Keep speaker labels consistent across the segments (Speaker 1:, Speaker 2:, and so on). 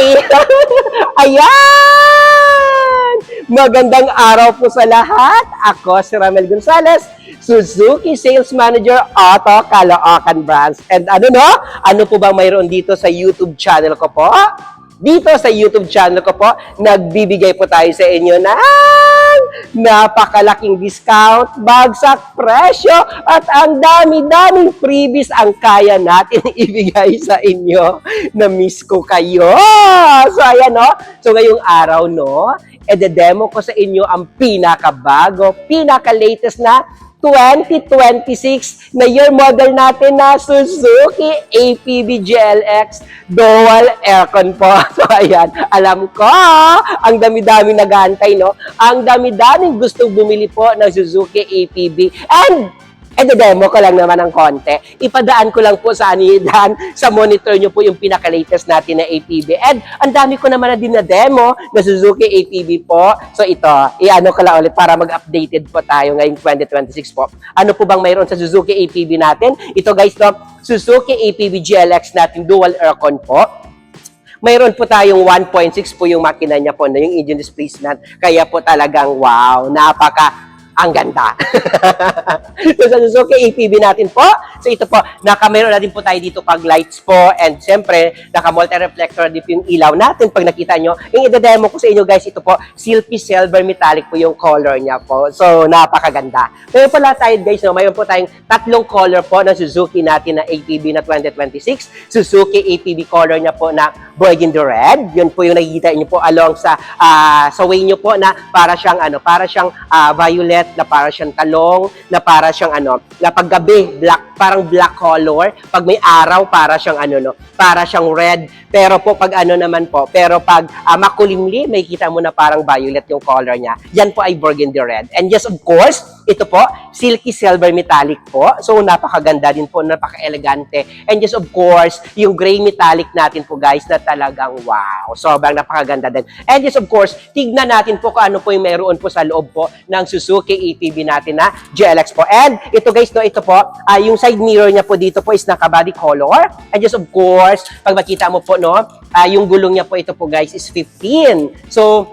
Speaker 1: Hi! Ayan! Magandang araw po sa lahat. Ako si Ramel Gonzalez, Suzuki Sales Manager Auto Caloocan Branch. And ano po bang mayroon dito sa YouTube channel ko po? Dito sa YouTube channel ko po, nagbibigay po tayo sa inyo ng napakalaking discount, bagsak presyo, at ang dami-daming freebies ang kaya natin ibigay sa inyo. Na-miss ko kayo. So, ayan, no? So, ngayong araw, no? Ede-demo ko sa inyo ang pinakabago, pinaka-latest na 2026 na year model natin na Suzuki APB GLX Dual Aircon po. So, ayan. Alam ko, ang dami-dami nag-aantay, no? Ang dami-daming gustong bumili po ng Suzuki APB. And demo ko lang naman ng konti. Ipadaan ko lang po sa anidan, sa monitor nyo po yung pinaka-latest natin na APB. And ang dami ko naman na din na demo na Suzuki APB po. So ito, i-ano ko lang ulit para mag-updated po tayo ngayong 2026 po. Ano po bang mayroon sa Suzuki APB natin? Ito guys, no, Suzuki APB GLX natin dual aircon po. Mayroon po tayong 1.6 po yung makina niya po, na yung engine displacement. Kaya po talagang wow, ang ganda. So, sa Suzuki APB natin po, so ito po, mayroon na din po tayo dito pag lights po, and siyempre, naka-multi-reflector din po yung ilaw natin pag nakita nyo. Yung i-demo ko sa inyo guys, ito po, silky silver metallic po yung color niya po. So, napakaganda. Mayroon pala tayo guys, no? Mayroon po tayong tatlong color po ng Suzuki natin na APB na 2026. Suzuki APB color niya po na burgundy red. Yun po yung nakikita niyo po along sa way niyo po na para siyang violet, na para siyang talong, na para siyang na paggabi black, parang black color, pag may araw para siyang para siyang red, pero po pag pero pag makulimlim, may kita mo na parang violet yung color niya. Yan po ay burgundy red. And yes, of course, ito po, silky silver metallic po. So, napakaganda din po, napaka-elegante. And yes, of course, yung gray metallic natin po guys, na talagang wow, sobrang napakaganda din. And yes, of course, tignan natin po kung ano po yung meron po sa loob po ng Suzuki APB natin na GLX po. And ito guys, no, ito po, yung side mirror niya po dito po is naka-body color. And yes, of course, pag makita mo po, no, yung gulong niya po ito po guys is 15. So,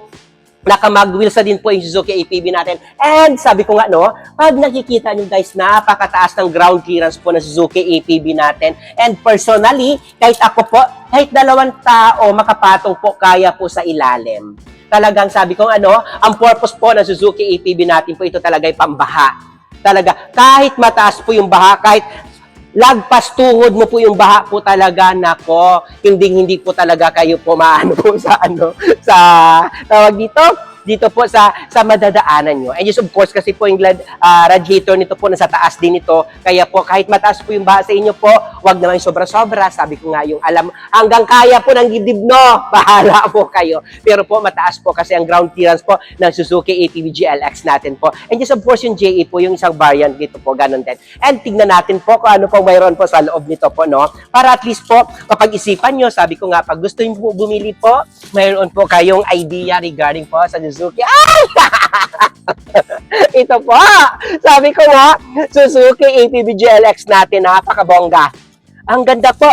Speaker 1: naka-mag wheels na din po yung Suzuki APB natin. And sabi ko nga, no, pag nakikita nyo guys, napakataas ng ground clearance po ng Suzuki APB natin. And personally, kahit ako po, kahit dalawang tao makapatong po, kaya po sa ilalim. Talagang sabi ko ang purpose po ng Suzuki APB natin po, ito talaga ay pambaha. Talaga, kahit mataas po yung baha, kahit lagpas tuhod mo po yung baha po talaga, nako, hindi po talaga kayo po maano po sa sa tawag dito po sa madadaanan nyo. And yes, of course, kasi po yung radiator nito po nasa taas din ito. Kaya po, kahit mataas po yung baha sa inyo po, wag naman sobra-sobra. Sabi ko nga yung hanggang kaya po ng gidib, no? Bahala po kayo. Pero po, mataas po kasi ang ground clearance po ng Suzuki APB GLX natin po. And yes, of course, yung JE po, yung isang variant dito po, ganun din. And tignan natin po kung ano po mayroon po sa loob nito po, no? Para at least po, kapag-isipan nyo, sabi ko nga, pag gusto nyo po bumili po, mayroon po kayong idea regarding po sa Suzuki. Ay! Ito po. Sabi ko nga, Suzuki APB GLX natin, napakabongga. Ang ganda po.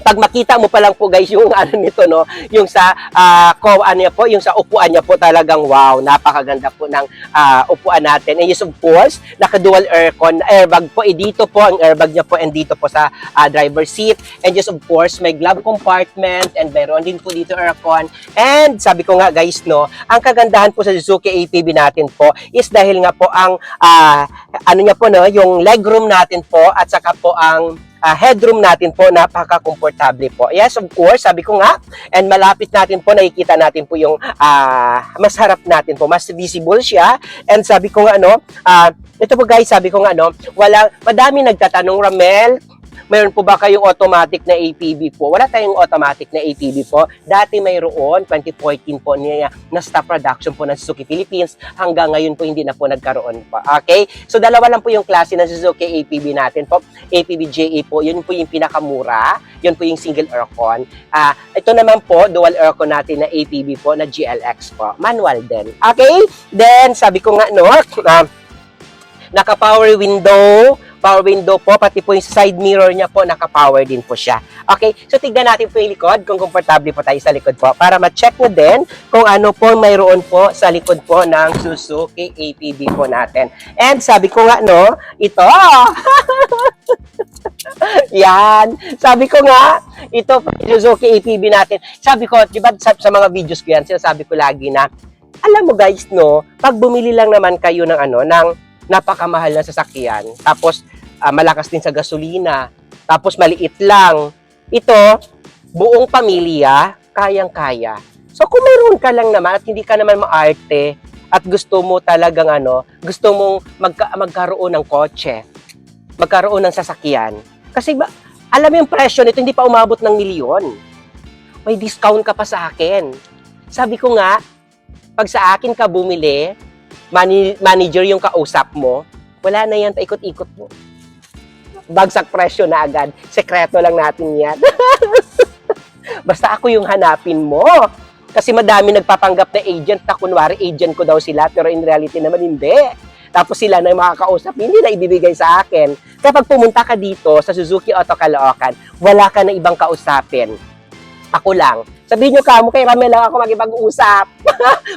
Speaker 1: Pag makita mo pa lang po guys yung nito, no, yung sa yung sa upuan niya po, talagang wow, napakaganda po ng upuan natin. And yes, of course, naka-dual aircon, airbag po, dito po ang airbag niya po, and dito po sa driver seat. And yes, of course, may glove compartment, and mayroon din po dito aircon. And sabi ko nga guys, no, ang kagandahan po sa Suzuki APB natin po is dahil nga po ang niya po, no, yung legroom natin po, at saka po ang headroom natin po, napaka-komportable po. Yes, of course, sabi ko nga, and malapit natin po, nakikita natin po yung mas harap natin po, mas visible siya. And sabi ko nga, ito po guys, sabi ko nga, madami nagtatanong, Ramel, mayroon po ba kayong automatic na APB po? Wala tayong automatic na APB po. Dati mayroon, 2014 po niya, na stop production po ng Suzuki Philippines. Hanggang ngayon po hindi na po nagkaroon po. Okay? So dalawa lang po yung klase ng Suzuki APB natin po. APB JA po, yun po yung pinakamura. Yun po yung single aircon. Ito naman po, dual aircon natin na APB po, na GLX po. Manual din. Okay? Then, sabi ko nga, naka-power window, power window po, pati po yung side mirror niya po, naka-power din po siya. Okay, so tignan natin po yung likod, kung komportable po tayo sa likod po, para ma-check mo din kung ano po mayroon po sa likod po ng Suzuki APB po natin. And sabi ko nga, no, ito, yan, sabi ko nga, ito Suzuki APB natin. Sabi ko, di ba sa mga videos ko yan, sinasabi ko lagi na, alam mo guys, no, pag bumili lang naman kayo ng ng napakamahal na sasakyan, tapos malakas din sa gasolina, tapos maliit lang, ito, buong pamilya, kayang-kaya. So kung meron ka lang naman at hindi ka naman maarte at gusto mo talagang gusto mong magkaroon ng kotse, magkaroon ng sasakyan. Kasi ba, alam mo yung presyo nito, hindi pa umabot ng milyon. May discount ka pa sa akin. Sabi ko nga, pag sa akin ka bumili, manager yung kausap mo, wala na yan, paikot-ikot mo. Bagsak presyo na agad. Sekreto lang natin yan. Basta ako yung hanapin mo. Kasi madami nagpapanggap na agent na kunwari agent ko daw sila, pero in reality naman hindi. Tapos sila na yung makakausap, hindi na ibibigay sa akin. Kapag pumunta ka dito sa Suzuki Auto Caloocan, wala ka na ibang kausapin. Ako lang. Sabihin nyo kamo, kay Ramel lang ako makipag-usap.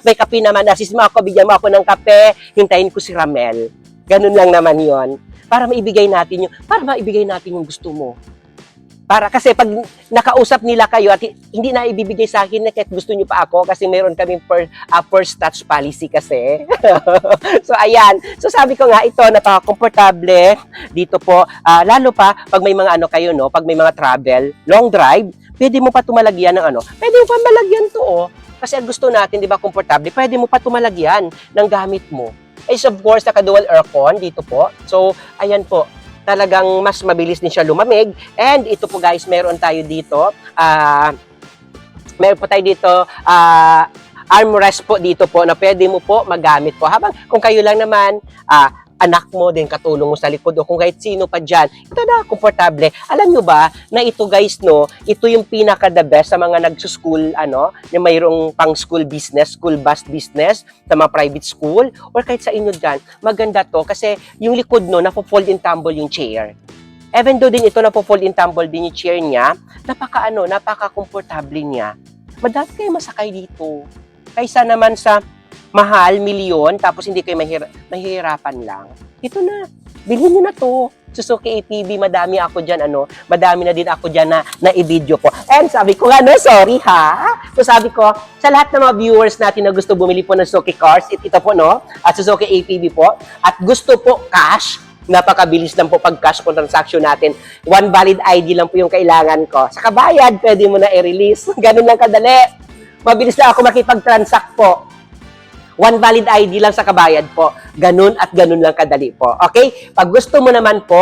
Speaker 1: May kape naman, assist mo ako, bigyan mo ako ng kape, hintayin ko si Ramel. Ganun lang naman yon. Para maibigay natin yung gusto mo. Para kasi pag nakausap nila kayo at hindi na ibibigay sa akin na kahit gusto nyo pa ako kasi meron kaming first touch policy kasi. So ayan. So sabi ko nga ito, napaka-komportable dito po. Lalo pa pag may mga kayo, no, pag may mga travel, long drive, pwede mo pa tumalagyan ng pwede mo pa malagyan to, oh. Kasi ang gusto natin, di ba, komportable, pwede mo pa tumalagyan ng gamit mo. Is of course, naka-dual aircon dito po. So, ayan po, talagang mas mabilis din siya lumamig. And ito po guys, meron tayo dito, armrest po dito po na pwede mo po magamit po. Habang kung kayo lang naman, anak mo din katulong mo sa likod o kung kahit sino pa dyan, ito na, komportable. Alam nyo ba na ito guys, no, ito yung pinaka-the best sa mga nagsuschool, na mayroong pang school business, school bus business, sa mga private school, or kahit sa inyo dyan, maganda to kasi yung likod, no, napo-fold and tumble yung chair. Even though din ito napo-fold and tumble din yung chair niya, napaka-komportable niya. Madami kayo masakay dito. Kaysa naman sa mahal, milyon, tapos hindi kayo mahihirapan lang. Ito na, bilhin nyo na to. Suzuki APB, madami ako dyan, madami na din ako dyan na i-video ko. And sabi ko sorry ha. So sabi ko, sa lahat ng mga viewers natin na gusto bumili po ng Suzuki cars, ito po, no, at Suzuki APB po, at gusto po cash, napakabilis lang po pag cash po transaction natin. One valid ID lang po yung kailangan ko. Sa kabayad, pwede mo na i-release. Ganun lang kadali. Mabilis lang ako makipag-transact po. One valid ID lang sa kabayad po. Ganun at ganun lang kadali po. Okay? Pag gusto mo naman po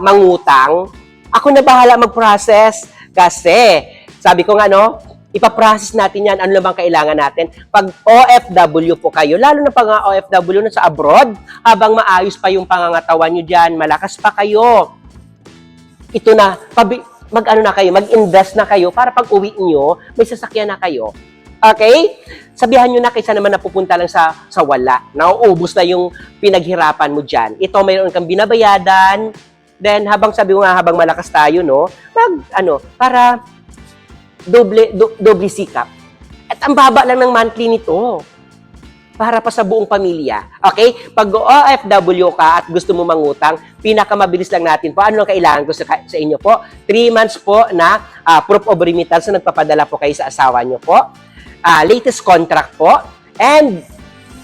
Speaker 1: mangutang, ako na bahala mag-process. Kasi, sabi ko nga, no, ipaprocess natin yan. Ano lang bang kailangan natin? Pag OFW po kayo, lalo na pag OFW na sa abroad, habang maayos pa yung pangangatawan nyo dyan, malakas pa kayo. Ito na, mag-invest na kayo para pag uwi nyo, may sasakyan na kayo. Okay? Sabihan nyo na kaysa naman napupunta lang sa wala. Nauubos na yung pinaghirapan mo dyan. Ito, mayroon kang binabayadan. Then, habang malakas tayo, no? Para doble sikap. At ang baba lang ng monthly nito. Para pa sa buong pamilya. Okay? Pag OFW ka at gusto mo mangutang, pinakamabilis lang natin po. Ano lang kailangan ko sa inyo po? 3 months po na proof of remittance na nagpapadala po kayo sa asawa nyo po. Latest contract po, and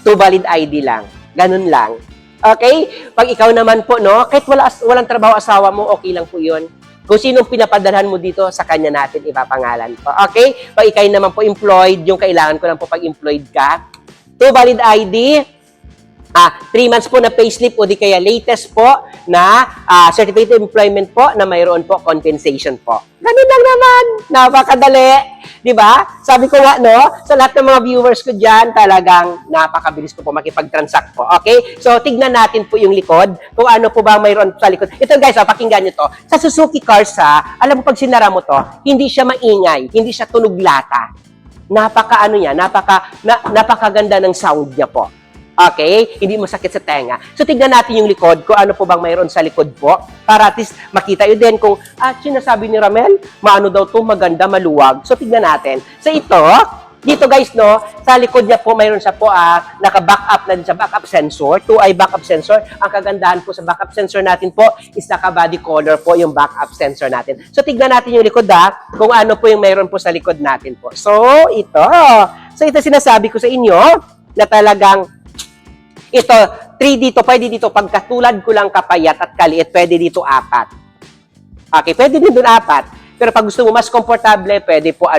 Speaker 1: 2 valid ID lang. Ganun lang. Okay? Pag ikaw naman po, no, kahit walang trabaho asawa mo, okay lang po yun. Kung sinong pinapadalhan mo dito, sa kanya natin ipapangalan po. Okay? Pag ikaw naman po employed, yung kailangan ko lang po pag employed ka, 2 valid ID, 3 months po na payslip o di kaya latest po na certificate of employment po na mayroon po compensation po. Ganun lang naman. Napakadali. Diba? Sabi ko nga, no, sa lahat ng mga viewers ko dyan, talagang napakabilis ko po makipag-transact po. Okay? So, tignan natin po yung likod. Kung ano po ba mayroon sa likod. Ito guys, pakinggan nyo to. Sa Suzuki Cars, alam mo pag sinara mo to, hindi siya maingay. Hindi siya tunog lata. Napakaganda ng sound niya po. Okay? Hindi mo sakit sa tenga. So, tignan natin yung likod, kung ano po bang mayroon sa likod po, para at least makita yun din kung, sinasabi ni Ramel, maano daw to, maganda, maluwag. So, tignan natin. So, dito guys, no, sa likod niya po, mayroon siya po, naka-backup na din sa backup sensor, 2-eye backup sensor. Ang kagandahan po sa backup sensor natin po is naka-body color po yung backup sensor natin. So, tignan natin yung likod, kung ano po yung mayroon po sa likod natin po. So, ito. So, ito sinasabi ko sa inyo, na talagang, ito, 3 dito, pwede dito, pagkatulad ko lang kapayat at kaliit, pwede dito 4. Okay, pwede din doon 4. Pero pag gusto mo mas komportable, pwede po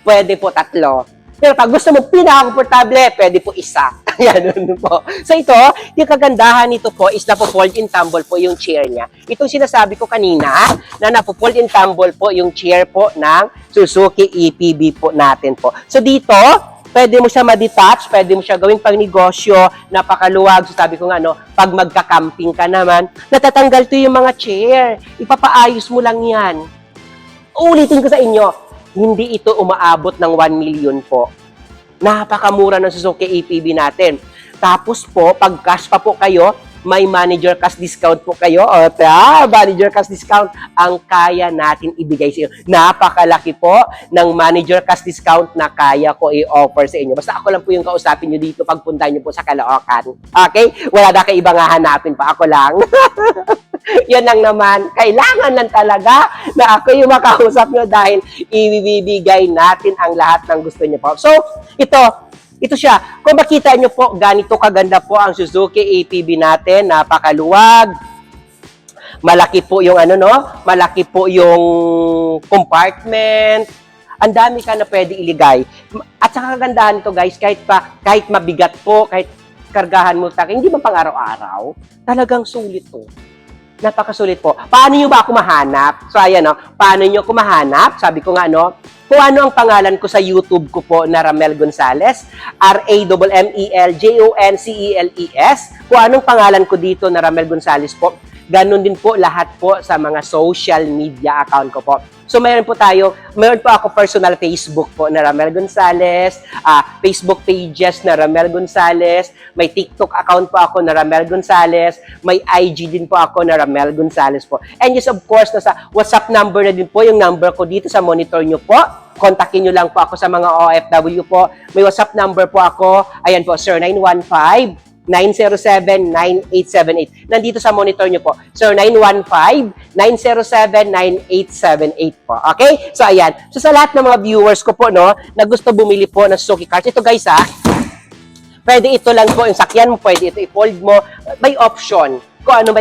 Speaker 1: pwede po 3. Pero pag gusto mo pinaka-komportable, pwede po 1. Ayan, po. So ito, yung kagandahan nito po is napo-fold in tumble po yung chair niya. Itong sinasabi ko kanina, na napo-fold in tumble po yung chair po ng Suzuki EPB po natin po. So dito, pwede mo siya ma-detach, pwede mo siya gawing pang-negosyo, napakaluwag. So sabi ko nga, pag magka-camping ka naman, natatanggal to yung mga chair. Ipapaayos mo lang yan. Ulitin ko sa inyo, hindi ito umaabot ng 1 million po. Napakamura ng Suzuki APB natin. Tapos po, pag cash pa po kayo, may manager cash discount po kayo. Manager cash discount ang kaya natin ibigay sa inyo. Napakalaki po ng manager cash discount na kaya ko i-offer sa inyo. Basta ako lang po yung kausapin nyo dito pagpunta nyo po sa Caloocan. Okay? Wala na kayo ibang hahanapin pa. Ako lang. Yan lang naman. Kailangan lang talaga na ako yung makausap nyo dahil ibibigay natin ang lahat ng gusto nyo po. So, ito siya. Kung makita nyo po, ganito kaganda po ang Suzuki APB natin. Napakaluwag. Malaki po yung malaki po yung compartment. Ang dami ka na pwede iligay. At sa kagandahan nito guys, kahit mabigat po, kahit kargahan mo hindi ba pang araw-araw, talagang sulit to. Napakasulit po. Paano nyo ba ako mahanap? So, ayan, paano nyo ako mahanap? Sabi ko nga, kung ano ang pangalan ko sa YouTube ko po na Ramel Gonzales, RAMMELJONCELES. Kung anong pangalan ko dito na Ramel Gonzales po, ganun din po lahat po sa mga social media account ko po. So, meron po ako personal Facebook po na Ramel Gonzales, Facebook pages na Ramel Gonzales, may TikTok account po ako na Ramel Gonzales, may IG din po ako na Ramel Gonzales po. And yes, of course, nasa WhatsApp number na din po yung number ko dito sa monitor nyo po. Kontakin nyo lang po ako sa mga OFW po. May WhatsApp number po ako. Ayan po, sir, 915-907-9878. Nandito sa monitor nyo po. Sir, 915-907-9878 po. Okay? So, ayan. So, sa lahat ng mga viewers ko po, na gusto bumili po ng Suzuki cars, ito guys, pwede ito lang po, yung sakyan mo, pwede ito i-fold mo. May option. Kung ano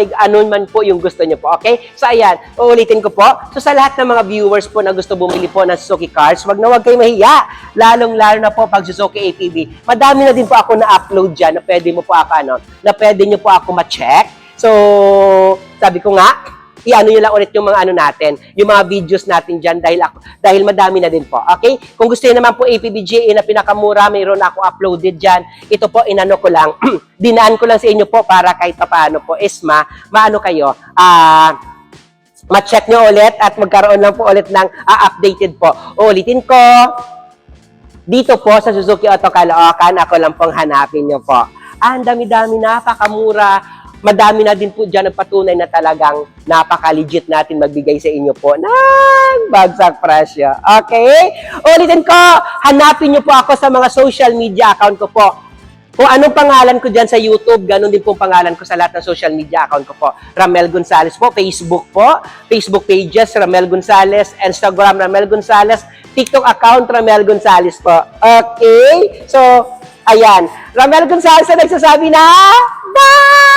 Speaker 1: man po yung gusto nyo po. Okay? So, ayan. Uulitin ko po. So, sa lahat ng mga viewers po na gusto bumili po ng Suzuki cars, wag kayo mahiya. Lalong-lalo na po pag Suzuki APB. Madami na din po ako na-upload dyan na pwede mo po ako, na pwede nyo po ako ma-check. So, sabi ko nga, i-ano nyo lang ulit yung mga natin, yung mga videos natin dyan dahil madami na din po. Okay? Kung gusto nyo naman po APBGA na pinakamura, mayroon ako uploaded dyan. Ito po, inano ko lang, dinaan ko lang sa inyo po para kahit paano po is maano kayo, ma-check nyo ulit at magkaroon lang po ulit ng updated po. Ulitin ko, dito po sa Suzuki Auto Caloocan, ako lang pong hanapin nyo po. Ang dami-dami, napakamura. Madami na din po dyan ang patunay na talagang napaka-legit natin magbigay sa inyo po ng bagsak presyo. Okay? Ulitin ko, hanapin nyo po ako sa mga social media account ko po. Kung anong pangalan ko dyan sa YouTube, ganun din po pangalan ko sa lahat ng social media account ko po. Ramel Gonzales po, Facebook po, Facebook pages, Ramel Gonzales, Instagram, Ramel Gonzales, TikTok account, Ramel Gonzales po. Okay? So, ayan. Ramel Gonzales na nagsasabi na, bye!